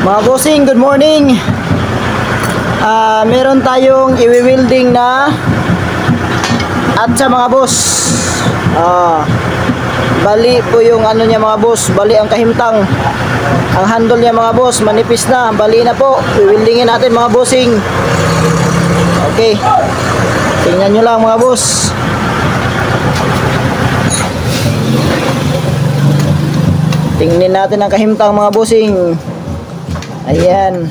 Mga bossing, good morning. Meron tayong i-welding na atsa mga boss. Bali po yung ano niya mga boss, bali ang kahimtang. Ang handle niya mga boss, manipis na, bali na po. I-weldingin natin mga bossing. Okay. Tingnan nyo lang mga boss. Tingnan natin ang kahimtang mga bossing. Ayan.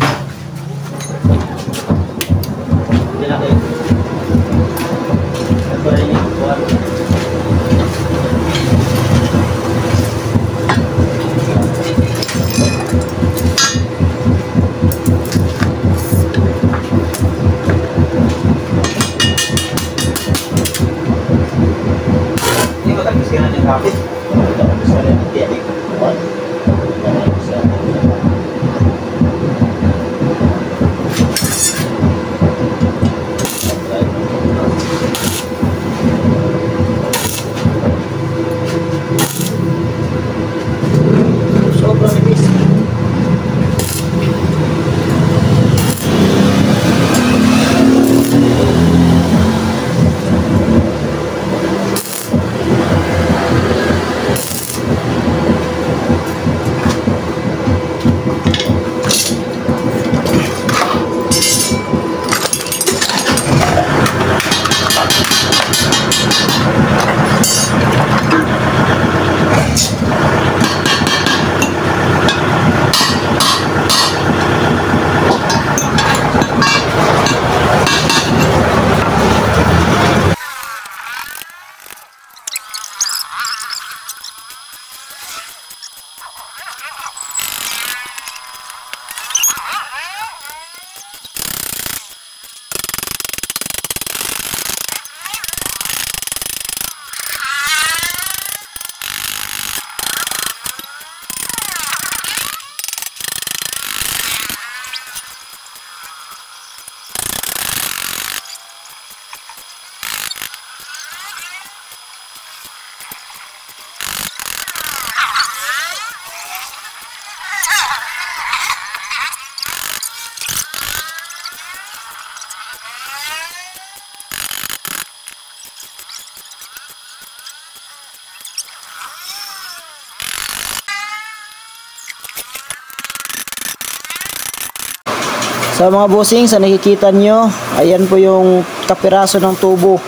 Sa mga bossing, sa nakikita nyo, ayan po yung kapiraso ng tubo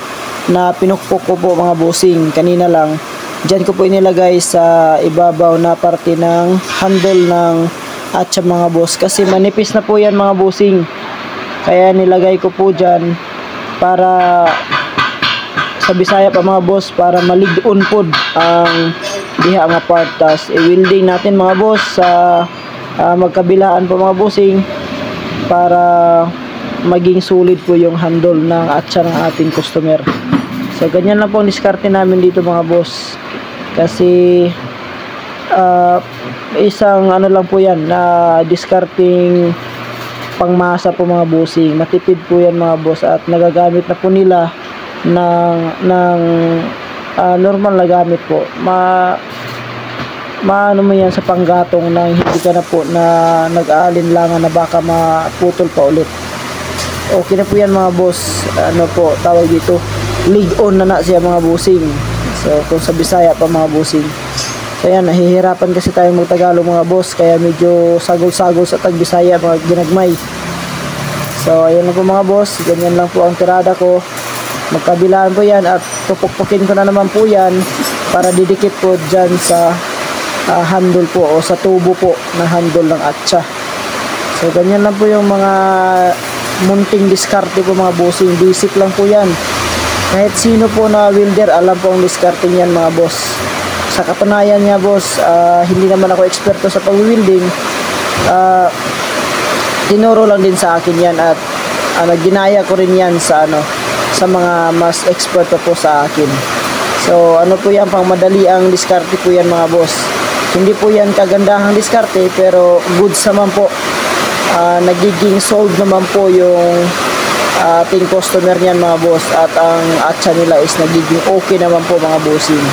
na pinukpok ko po mga bossing kanina lang. Diyan ko po inilagay sa ibabaw na parte ng handle ng atsa mga boss, kasi manipis na po yan mga bossing. Kaya nilagay ko po dyan para sa Bisaya pa mga boss, para malig-on pod ang diha nga part. Tas i-welding natin mga boss sa magkabilaan po mga bossing, para maging solid po yung handle ng atsa ng ating customer. So ganyan lang po ang diskarte namin dito mga boss, kasi isang ano lang po yan na discarding pangmasa po mga bossing. Matipid po yan mga boss, at nagagamit na po nila ng normal na gamit po. Maano mo yan sa panggatong na hindi ka na po na nag-aalinlangan na baka maputol pa ulit. Okay na po yan mga boss. Ano po tawag dito, lead on na siya mga bossing. So kung sa Bisaya pa mga bossing. So yan, nahihirapan kasi tayong magtagalog mga boss, kaya medyo sagol-sagol sa tag-Bisaya mga ginagmay. So ayan lang po mga boss, ganyan lang po ang tirada ko. Magkabilaan po yan, at pupukpukin ko na naman po yan para didikit po dyan sa handle po, o sa tubo po na handle ng atsa. So ganyan lang po yung mga munting diskarte po mga bossing. Basic lang po yan, kahit sino po na welder alam po ang diskarte niyan mga boss. Sa katunayan niya boss, hindi naman ako eksperto sa pag-welding. Tinuro lang din sa akin yan, at ginaya ko rin yan sa sa mga mas expert po sa akin. So ano po yan, pang madali ang diskarte po yan mga boss. Hindi po yan kagandahang diskarte, pero goods naman po. Nagiging sold naman po yung ating customer niyan mga boss, at ang atsa nila is nagiging okay naman po mga bossing.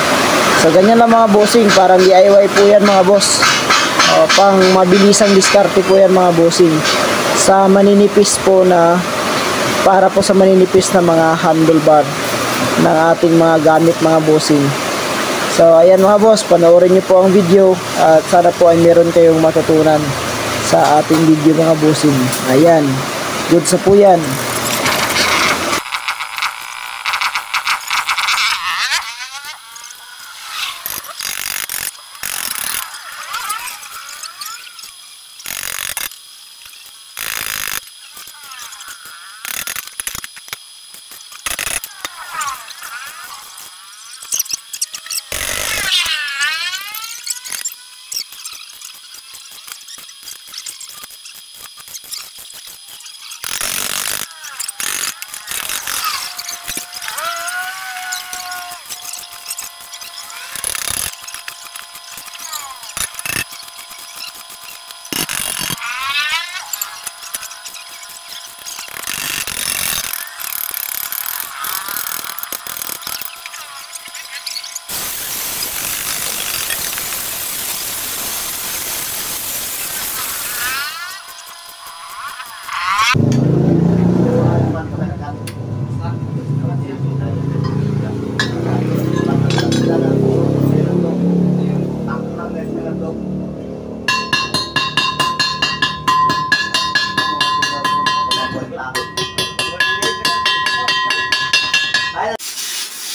So ganyan lang mga bossing, parang DIY po yan mga boss. Pang mabilisang diskarte po yan mga bossing. Sa maninipis po na, para po sa maninipis na mga handlebar ng ating mga gamit mga bossing. So ayan mga boss, panoorin nyo po ang video at sana po ay meron kayong matutunan sa ating video mga bossing. Ayan, good sa po yan.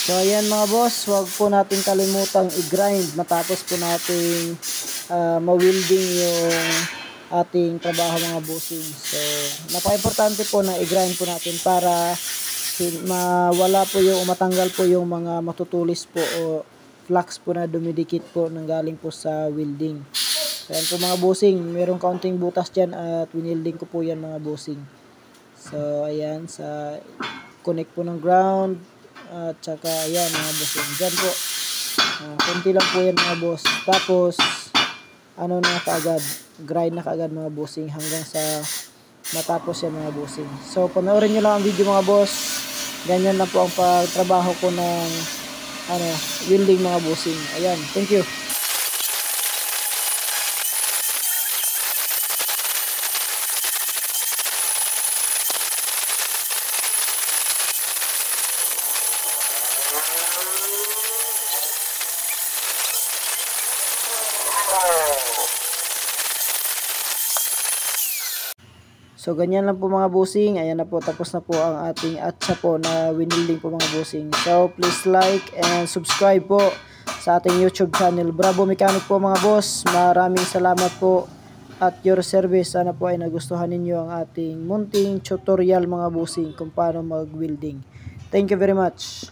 So ayan mga boss, wag po natin kalimutang i-grind matapos po nating ma-welding yung ating trabaho mga bossing. So napaka-importante po na i-grind po natin para mawala po yung matanggal po yung mga matutulis po o flux po na dumidikit po nang galing po sa welding. So ayan po mga bossing, merong kaunting butas dyan at winilding ko po yan mga bossing. So ayan, sa connect po ng ground at saka ayan mga boss, dyan po konti lang po yan mga boss, tapos ano na kaagad, grind na kaagad mga bossing hanggang sa matapos yan mga bossing. So panoorin nyo lang ang video mga boss, ganyan na po ang pagtrabaho ko ng welding mga bossing. Ayan, thank you. So ganyan lang po mga bossing. Ayan na po, tapos na po ang ating atsa po na winilding po mga bossing. So please like and subscribe po sa ating YouTube channel, Bravo Mechanic po mga boss. Maraming salamat po at your service. Sana po ay nagustuhan ninyo ang ating munting tutorial mga bossing kung paano mag-welding. Thank you very much.